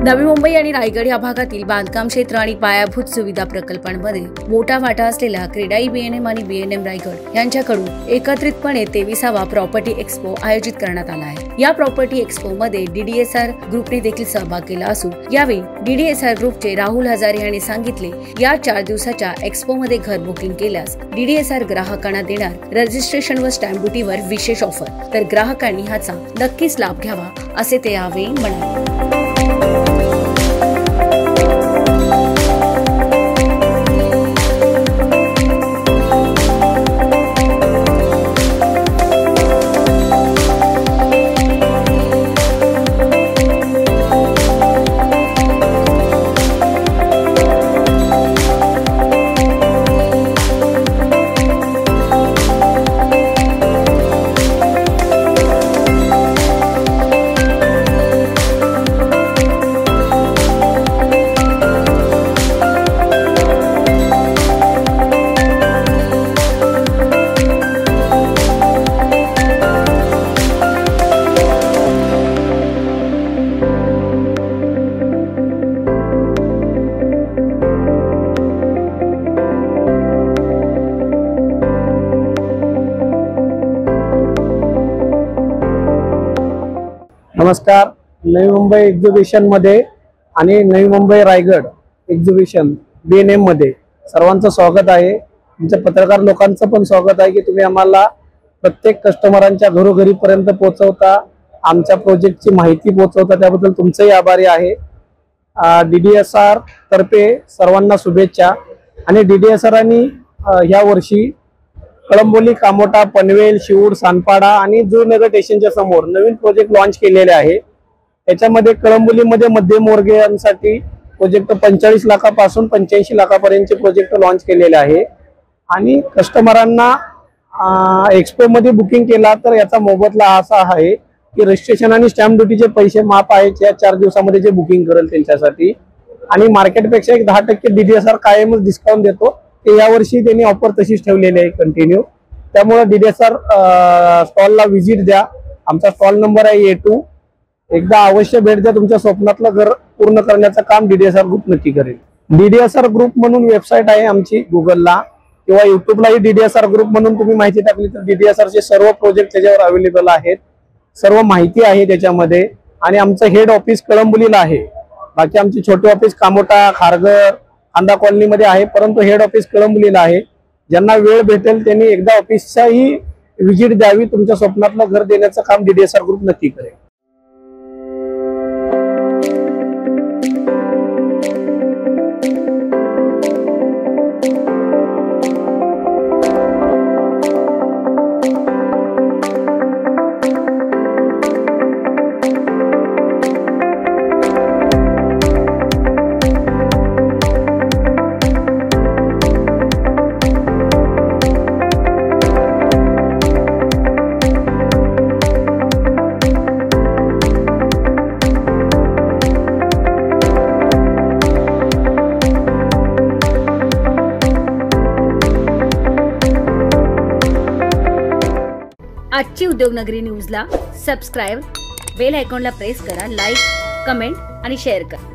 नवी मुंबई आणि रायगड या भागातील बांधकाम क्षेत्र आणि पायाभूत सुविधा प्रकल्पांमध्ये मोठा वाटा असलेल्या क्रेडाई बीएनएम आणि बीएनएम रायगड यांच्याकडून एकत्रितपणे 23वा प्रॉपर्टी एक्सपो आयोजित करण्यात आला आहे। या प्रॉपर्टी एक्सपो मध्ये डीडीएसआर ग्रुपने देखील सहभाग केला असून यावेळी डीडीएसआर ग्रुपचे राहुल हजारे यांनी सांगितले, या 4 दिवसाच्या एक्सपो मध्ये घर बुकिंग केल्यास डीडीएसआर ग्राहकांना देणार रजिस्ट्रेशन व स्टॅम्प ड्युटीवर विशेष ऑफर, तर ग्राहकांनी ह्याचा नक्कीच लाभ घ्यावा असे ते यावेळी म्हणाले। नमस्कार। नवी मुंबई एक्झिबिशन मध्ये आणि नवी मुंबई रायगड एक्झिबिशन बीएनएम मध्ये सर्वांचं स्वागत आहे। तुमच्या पत्रकार लोकांचं पण स्वागत आहे की तुम्ही आम्हाला प्रत्येक कस्टमरांच्या घरोघरी पर्यंत पोहोचवता, आमच्या प्रोजेक्टची माहिती पोहोचवता, त्याबद्दल तुमचेही आभारी आहे। डीडीएसआर तर्फे सर्वांना शुभेच्छा। आणि डीडीएसआरनी या वर्षी कळंबोली, कामोटा, पनवेल, शिवूर, सानपाडा आणि जुहूनगर स्टेशनच्या समोर नवीन प्रोजेक्ट लॉन्च केलेले आहे। त्याच्यामध्ये कळंबोलीमध्ये मध्यमवर्गीयांसाठी प्रोजेक्ट 45 लाखापासून 85 लाखापर्यंतचे प्रोजेक्ट लॉन्च केलेले आहे। आणि कस्टमरांना एक्सपो मध्ये बुकिंग केला तर याचा मोबदला असा आहे की रजिस्ट्रेशन आणि स्टॅम्प ड्युटीचे पैसे माफ आहेत या 4 दिवसामध्ये जे बुकिंग करेल त्यांच्यासाठी। आणि मार्केटपेक्षा 10% डीडीएसआर कायमच डिस्काउंट देतो, ते यावर्षी त्यांनी ऑफर तशीच ठेवलेली आहे कंटिन्यू। त्यामुळे डीडीएसआर स्टॉलला व्हिजिट द्या। आमचा स्टॉल नंबर आहे A2। एकदा अवश्य भेट द्या, तुमच्या स्वप्नातलं घर पूर्ण करण्याचं काम डीडीएसआर ग्रुप नक्की करेल। डीडीएसआर ग्रुप म्हणून वेबसाईट आहे आमची गुगलला किंवा युट्यूबलाही डीडीएसआर ग्रुप म्हणून तुम्ही माहिती टाकली तर डीडीएसआरचे सर्व प्रोजेक्ट त्याच्यावर अवेलेबल आहेत, सर्व माहिती आहे त्याच्यामध्ये। आणि आमचं हेड ऑफिस कळंबोलीला आहे, बाकी आमची छोटे ऑफिस कामोटा, खारघर, खांदा कॉलनी मध्ये आहे, परंतु हेड ऑफिस कळंबोलीला आहे। ज्यांना वेळ भेटेल त्यांनी एकदा ऑफिसचाही व्हिजिट द्यावी, तुमच्या स्वप्नातलं घर देण्याचं काम डीडीएसआर ग्रुप नक्की करेल। आजची उद्योगनगरी न्यूजला सबस्क्राइब, बेल आयकॉनला प्रेस करा, लाईक, कमेंट आणि शेअर करा।